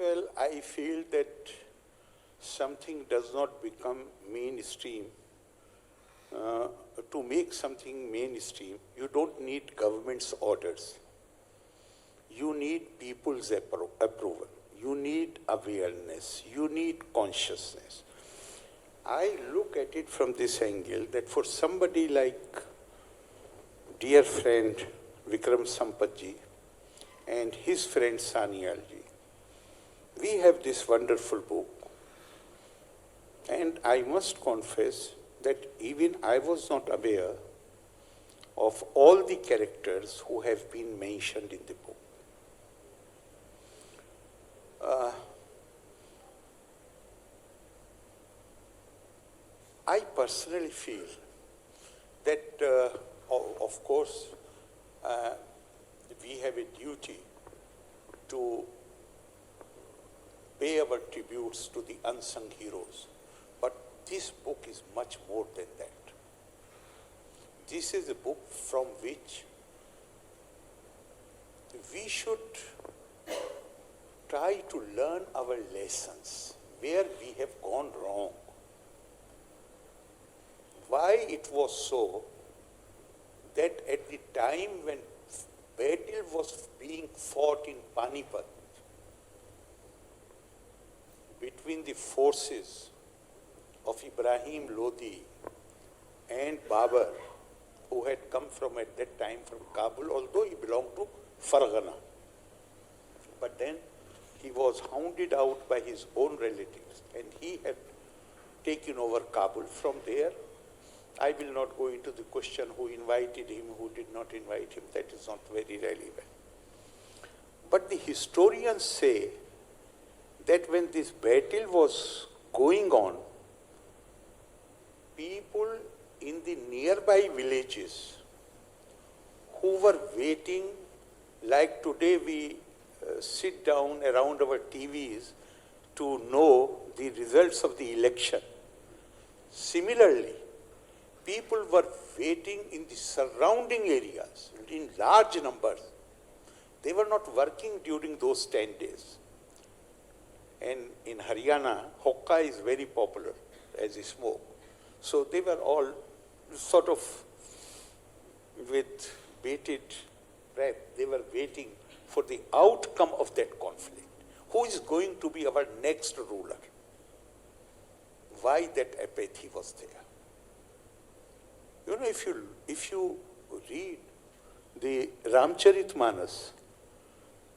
Well, I feel that something does not become mainstream. To make something mainstream, you don't need government's orders. You need people's approval. You need awareness. You need consciousness. I look at it from this angle that for somebody like dear friend Vikram Sampath ji and his friend Saniyal ji, we have this wonderful book, and I must confess that even I was not aware of all the characters who have been mentioned in the book. I personally feel that, of course, we have a duty to pay our tributes to the unsung heroes. But this book is much more than that. This is a book from which we should try to learn our lessons, where we have gone wrong. Why it was so that at the time when battle was being fought in Panipat between the forces of Ibrahim Lodi and Babur, who had come from at that time from Kabul, although he belonged to Farghana. But then he was hounded out by his own relatives and he had taken over Kabul. From there, I will not go into the question who invited him, who did not invite him. That is not very relevant. But the historians say that when this battle was going on, people in the nearby villages who were waiting, like today we sit down around our TVs to know the results of the election. Similarly, people were waiting in the surrounding areas in large numbers. They were not working during those 10 days. And in Haryana, hookah is very popular as a smoke. So they were all sort of with bated breath. They were waiting for the outcome of that conflict. Who is going to be our next ruler? Why that apathy was there? You know, if you read the Ramcharitmanas,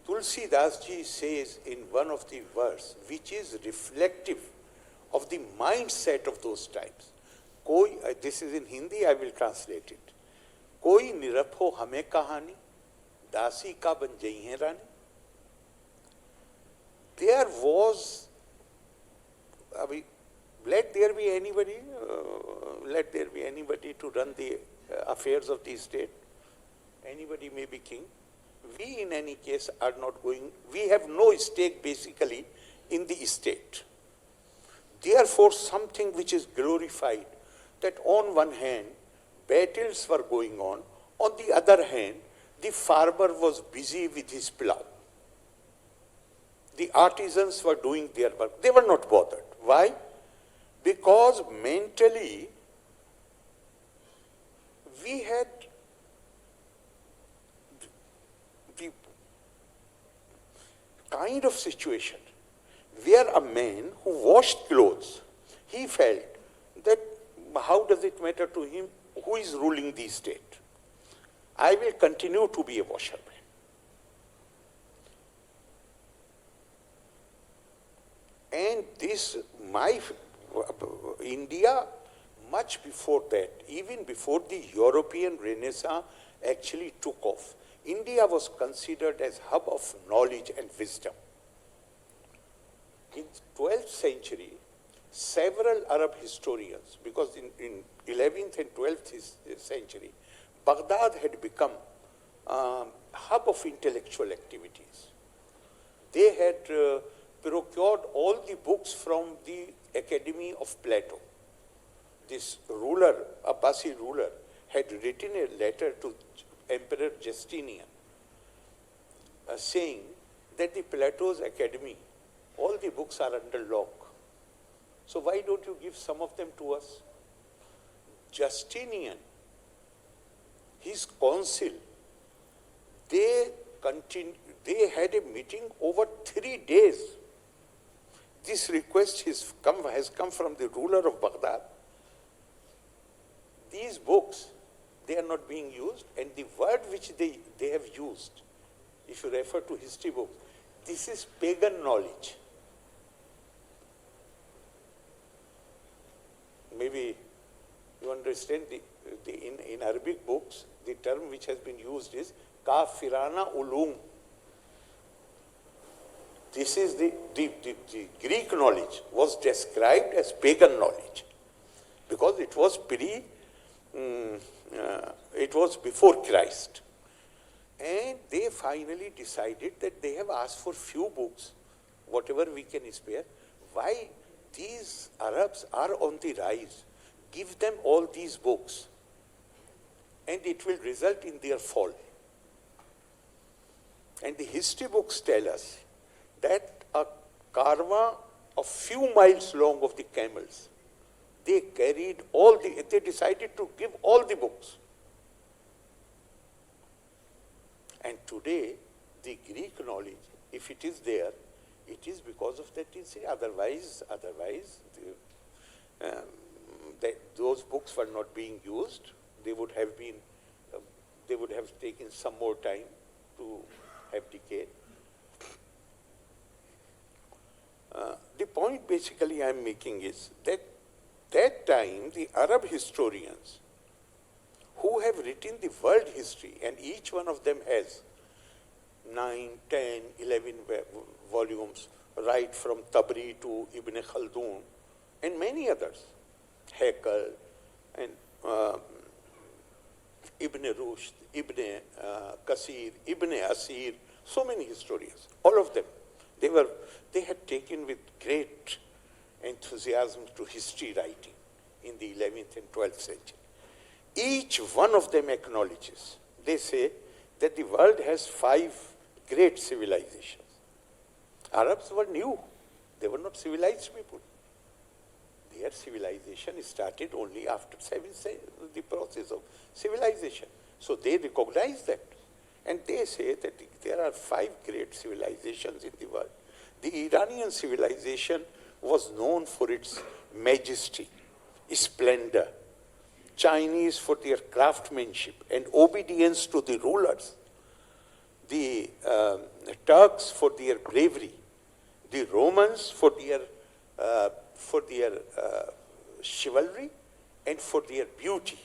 Tulsi Das ji says in one of the verse, which is reflective of the mindset of those times. This is in Hindi, I will translate it. Koi nirapho hame kahani, dasi ka ban jayi rani. There was, let there be anybody to run the affairs of the state. Anybody may be king. We in any case are not going, we have no stake basically in the state. Therefore, something which is glorified, that on one hand, battles were going on the other hand, the farmer was busy with his plough. The artisans were doing their work. They were not bothered. Why? Because mentally, we had the kind of situation where a man who washed clothes, he felt that how does it matter to him who is ruling the state? I will continue to be a washerman. And this, India, much before that, even before the European Renaissance actually took off, India was considered as hub of knowledge and wisdom. In 12th century, several Arab historians, because in 11th and 12th century, Baghdad had become a hub of intellectual activities. They had procured all the books from the Academy of Plato. This ruler, Abbasi ruler, had written a letter to Emperor Justinian saying that the Plato's Academy All the books are under lock. So why don't you give some of them to us? Justinian, his council, they had a meeting over 3 days. This request has come from the ruler of Baghdad. These books, they are not being used, and the word which they have used, if you refer to history books, this is pagan knowledge. Maybe you understand, in Arabic books, the term which has been used is kafirana ulum. This is the Greek knowledge was described as pagan knowledge because it was it was before Christ. And they finally decided that they have asked for few books, whatever we can spare. Why these Arabs are on the rise? Give them all these books and it will result in their fall. And the history books tell us that a caravan of few miles long of the camels, they carried they decided to give all the books. And today, the Greek knowledge, if it is there, it is because of that incident. Otherwise, those books were not being used. They would have taken some more time to have decayed. The point basically I am making is that time the Arab historians who have written the world history, and each one of them has 9, 10, 11 volumes, right from Tabri to Ibn Khaldun, and many others, Haeckel, and Ibn Rushd, Ibn Kasir, Ibn Asir, so many historians, all of them. They had taken with great enthusiasm to history writing in the 11th and 12th century. Each one of them acknowledges, they say that the world has 5 great civilizations. Arabs were new. They were not civilized people. Their civilization started only after the process of civilization. So they recognize that. And they say that there are 5 great civilizations in the world. The Iranian civilization was known for its majesty, splendor. Chinese for their craftsmanship and obedience to the rulers. The Turks for their bravery. The Romans for their chivalry and for their beauty.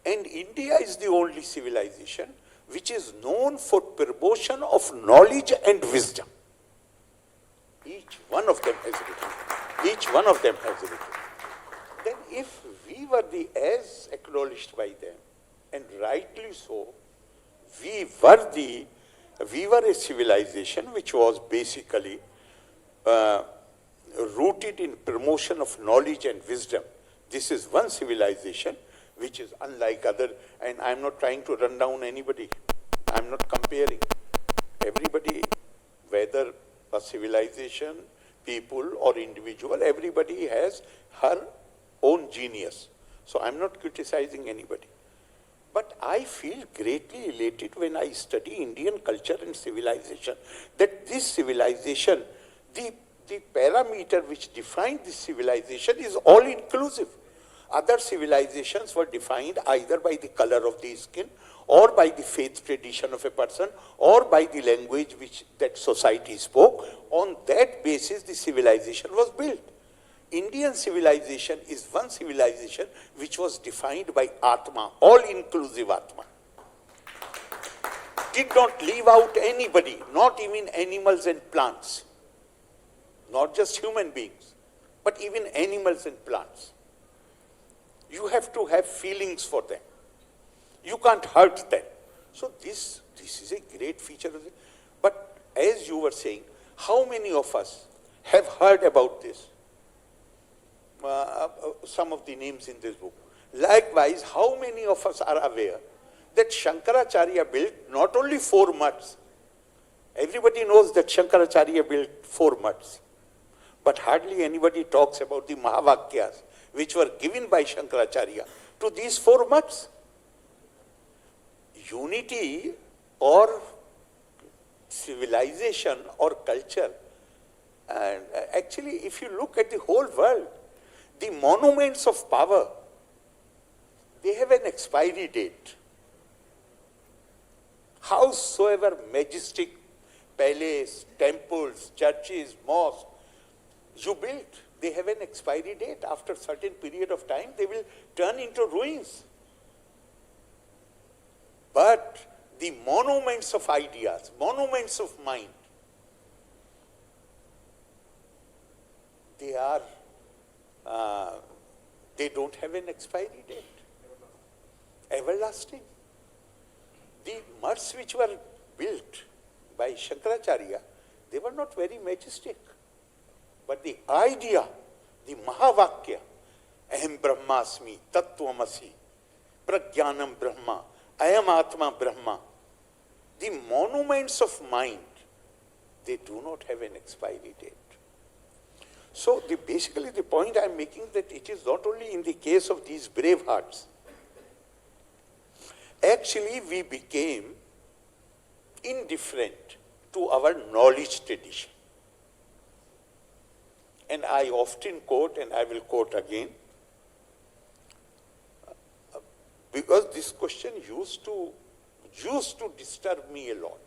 And India is the only civilization which is known for promotion of knowledge and wisdom. Each one of them has written. Each one of them has written. Then if we were as acknowledged by them, and rightly so, we were a civilization which was basically rooted in promotion of knowledge and wisdom. This is one civilization which is unlike other, and I'm not trying to run down anybody. I'm not comparing. Everybody, whether a civilization, people or individual, everybody has her own genius. So I'm not criticizing anybody. But I feel greatly elated when I study Indian culture and civilization, that this civilization, the parameter which defined this civilization is all-inclusive. Other civilizations were defined either by the color of the skin, or by the faith tradition of a person, or by the language which that society spoke. On that basis, the civilization was built. Indian civilization is one civilization which was defined by Atma, all-inclusive Atma. Did not leave out anybody, not even animals and plants. Not just human beings, but even animals and plants. You have to have feelings for them. You can't hurt them. So this is a great feature of it. But as you were saying, how many of us have heard about this? Some of the names in this book. Likewise, how many of us are aware that Shankaracharya built not only 4 mutts, Everybody knows that Shankaracharya built 4 mutts. But hardly anybody talks about the Mahavakyas, which were given by Shankaracharya to these 4 mutts. Unity or civilization or culture. And actually, if you look at the whole world, the monuments of power, they have an expiry date. Howsoever majestic palace, temples, churches, mosques you build, they have an expiry date. After a certain period of time, they will turn into ruins. But the monuments of ideas, monuments of mind, they don't have an expiry date. Everlasting. The mutts which were built by Shankaracharya, they were not very majestic. But the idea, the Mahavakya, Aham Brahmasmi, Tattvamasi, Prajnanam Brahma, Ayam Atma Brahma, the monuments of mind, they do not have an expiry date. So basically the point I am making that it is not only in the case of these brave hearts. Actually, we became indifferent to our knowledge tradition. And I often quote, and I will quote again, because this question used to disturb me a lot.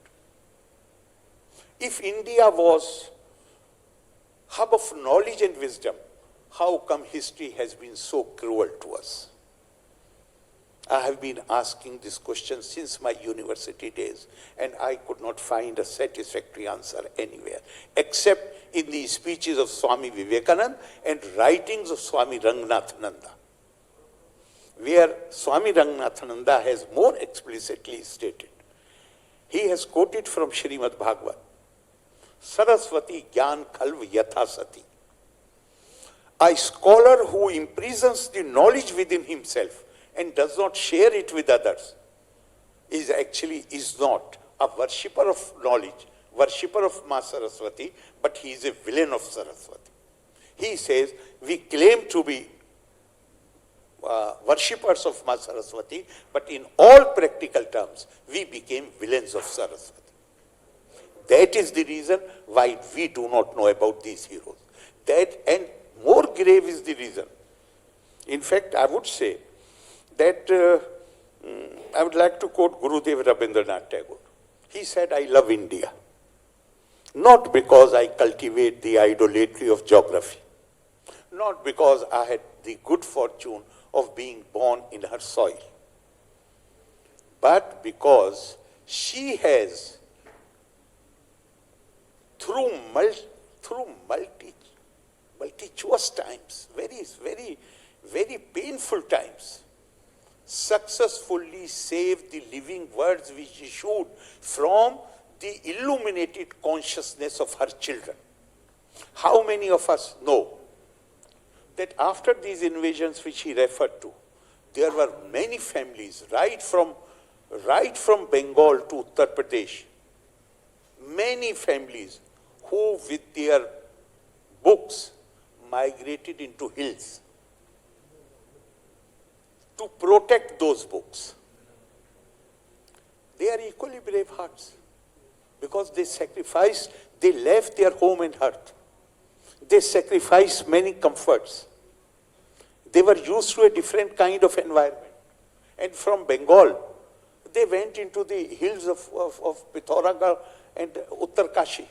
If India was hub of knowledge and wisdom, how come history has been so cruel to us? I have been asking this question since my university days, and I could not find a satisfactory answer anywhere, except in the speeches of Swami Vivekananda and writings of Swami Ranganathananda, where Swami Ranganathananda has more explicitly stated. He has quoted from Srimad Bhagavat, Saraswati Gyan Khalv Yatha Sati. A scholar who imprisons the knowledge within himself and does not share it with others is not a worshipper of knowledge, worshipper of Ma Saraswati, but he is a villain of Saraswati. He says, we claim to be worshippers of Ma Saraswati, but in all practical terms, we became villains of Saraswati. That is the reason why we do not know about these heroes. That, and more grave is the reason. In fact, I would say that I would like to quote Gurudev Rabindranath Tagore. He said, I love India, not because I cultivate the idolatry of geography, not because I had the good fortune of being born in her soil, but because she has, through multituous times, very painful times, successfully saved the living words which issued from the illuminated consciousness of her children. How many of us know that after these invasions which he referred to, there were many families, right from Bengal to Uttar Pradesh, many families who with their books migrated into hills to protect those books. They are equally brave hearts because they sacrificed, they left their home and hearth. They sacrificed many comforts. They were used to a different kind of environment. And from Bengal, they went into the hills of Pithoragarh and Uttarkashi.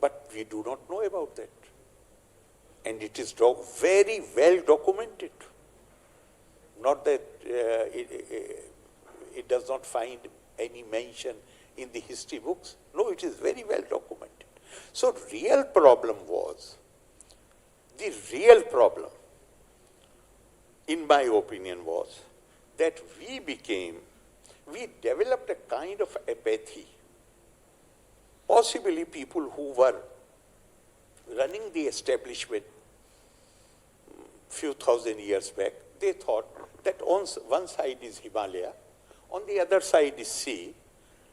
But we do not know about that. And it is very well documented. Not that it does not find any mention in the history books. No, it is very well documented. So the real problem, in my opinion, was that we developed a kind of apathy. Possibly people who were running the establishment few thousand years back, they thought that on one side is Himalaya, on the other side is sea,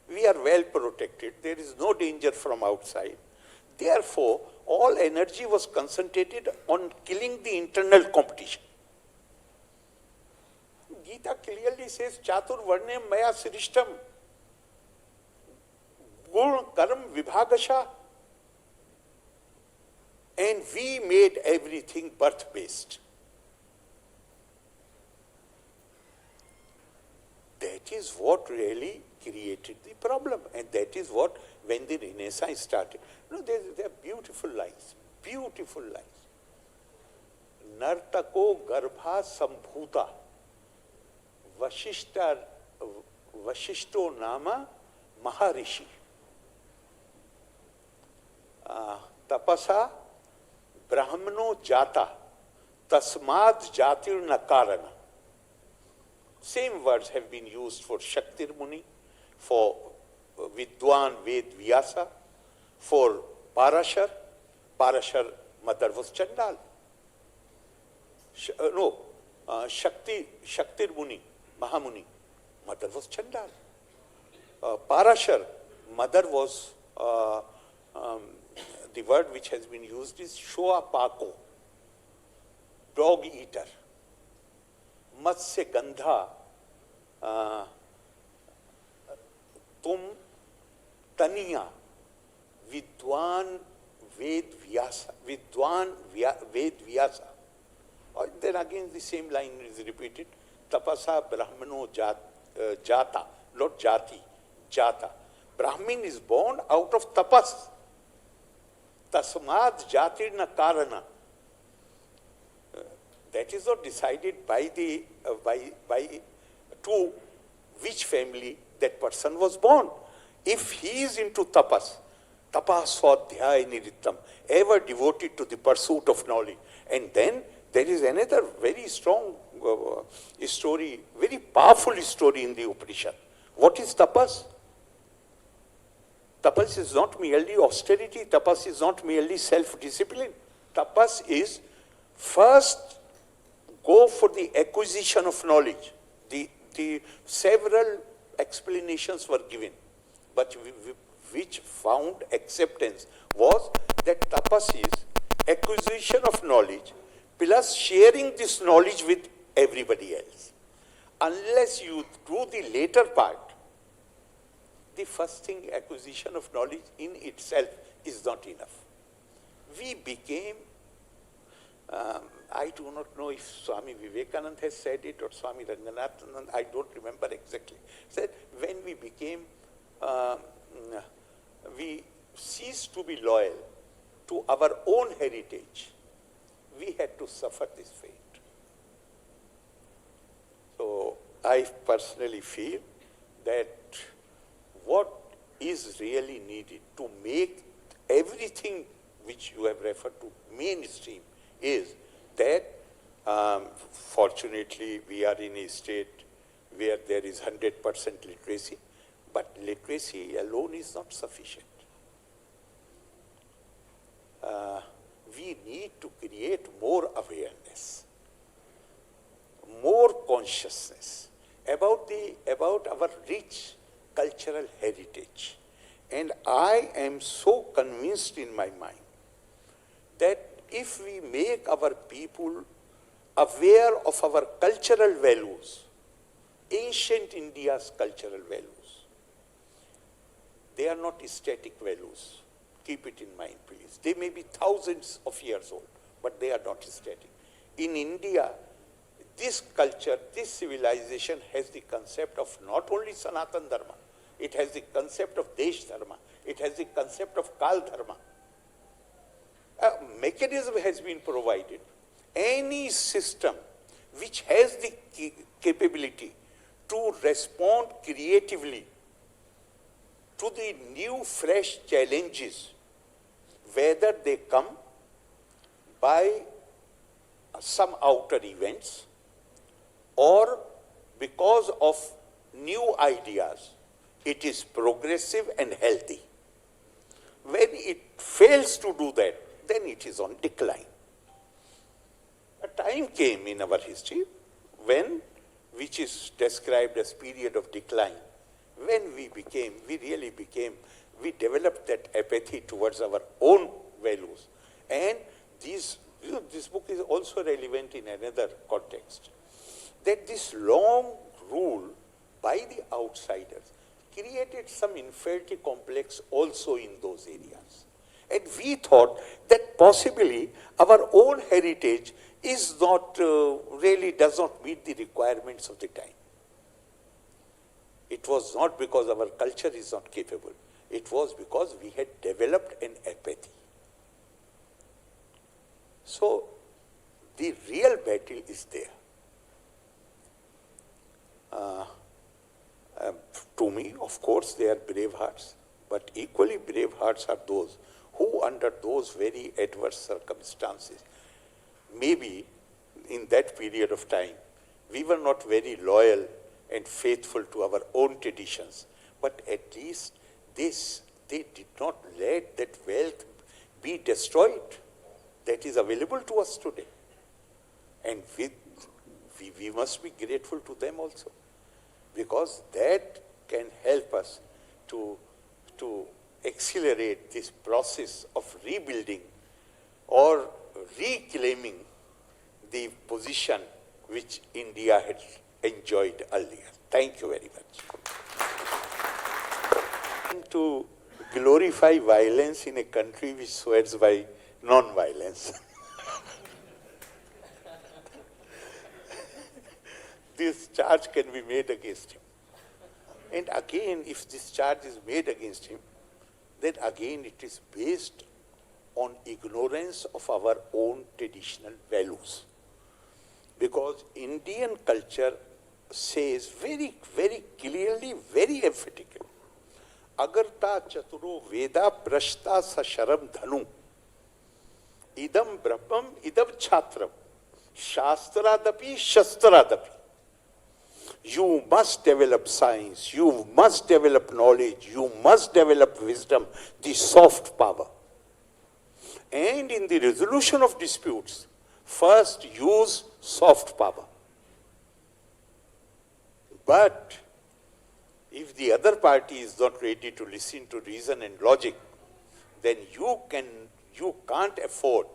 We are well protected. There is no danger from outside. Therefore, all energy was concentrated on killing the internal competition. Gita clearly says, Chatur Varnem Maya Srishtam, Gun Karam Vibhagasha. And we made everything birth-based. That is what really created the problem. And that is what, when the Renaissance started. You know, there are beautiful lines. Beautiful lines. Nartako Garbha Sambhuta Vashishto Nama Maharishi Tapasa Brahmano Jata Tasmad Jatir Nakarana. Same words have been used for Shaktir Muni, for Vidwan Ved Vyasa, for Parashar. Parashar mother was Chandal. Shaktir Muni, Mahamuni, mother was Chandal. Parashar, mother was, the word which has been used is Shoa Pako, dog eater. Matsya Gandha, Tum Taniya, Vidwan Ved Vyasa, Ved Vyasa. Or then again the same line is repeated. Tapasa Brahmano Jata, not Jati, Jata. Brahmin is born out of tapas. Tasmad Jatirna Karana. That is not decided by the to which family that person was born. If he is into tapas, tapaswadhyaya niritam, ever devoted to the pursuit of knowledge, and then there is another very strong story, very powerful story in the Upanishad. What is tapas? Tapas is not merely austerity. Tapas is not merely self-discipline. Tapas is first go for the acquisition of knowledge. The several explanations were given, but which found acceptance was that tapas is acquisition of knowledge plus sharing this knowledge with everybody else. Unless you do the later part, the first thing, acquisition of knowledge in itself, is not enough. We became, I do not know if Swami Vivekananda has said it or Swami Ranganathan, I don't remember exactly, said when we became, we ceased to be loyal to our own heritage, we had to suffer this fate. So I personally feel that what is really needed to make everything which you have referred to mainstream is that fortunately we are in a state where there is 100% literacy, but literacy alone is not sufficient. We need to create more awareness, more consciousness about our rich cultural heritage. And I am so convinced in my mind that if we make our people aware of our cultural values, ancient India's cultural values, they are not static values. Keep it in mind, please. They may be thousands of years old, but they are not static. In India, this culture, this civilization has the concept of not only Sanatan Dharma, it has the concept of Desh Dharma, it has the concept of Kal Dharma. A mechanism has been provided. Any system which has the capability to respond creatively to the new, fresh challenges, whether they come by some outer events or because of new ideas, it is progressive and healthy. When it fails to do that, then it is on decline. A time came in our history when, which is described as period of decline, when we developed that apathy towards our own values. And this book is also relevant in another context, that this long rule by the outsiders created some inferiority complex also in those areas. And we thought that possibly our own heritage is not, really does not meet the requirements of the time. It was not because our culture is not capable. It was because we had developed an apathy. So, the real battle is there. To me, of course, they are brave hearts, but equally brave hearts are those who, under those very adverse circumstances, maybe in that period of time, we were not very loyal and faithful to our own traditions, but at least they did not let that wealth be destroyed that is available to us today. And we must be grateful to them also, because that can help us to accelerate this process of rebuilding or reclaiming the position which India had enjoyed earlier. Thank you very much. To glorify violence in a country which swears by non-violence. This charge can be made against him. And again, if this charge is made against him, then again it is based on ignorance of our own traditional values. Because Indian culture says very, very clearly, very emphatically, Agarta chaturo veda prashta sasharam dhanu idam brahmam idam chatram shastradapi shastradapi. You must develop science, you must develop knowledge, you must develop wisdom, the soft power. And in the resolution of disputes, first use soft power. But if the other party is not ready to listen to reason and logic, then you can't afford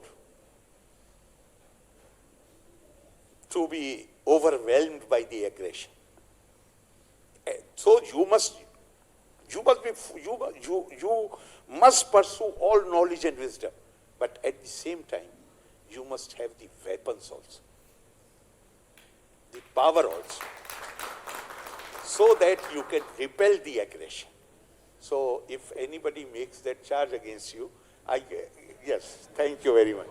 to be overwhelmed by the aggression. So you must pursue all knowledge and wisdom, but at the same time, you must have the weapons also, the power also, so that you can repel the aggression. So if anybody makes that charge against you, yes, thank you very much.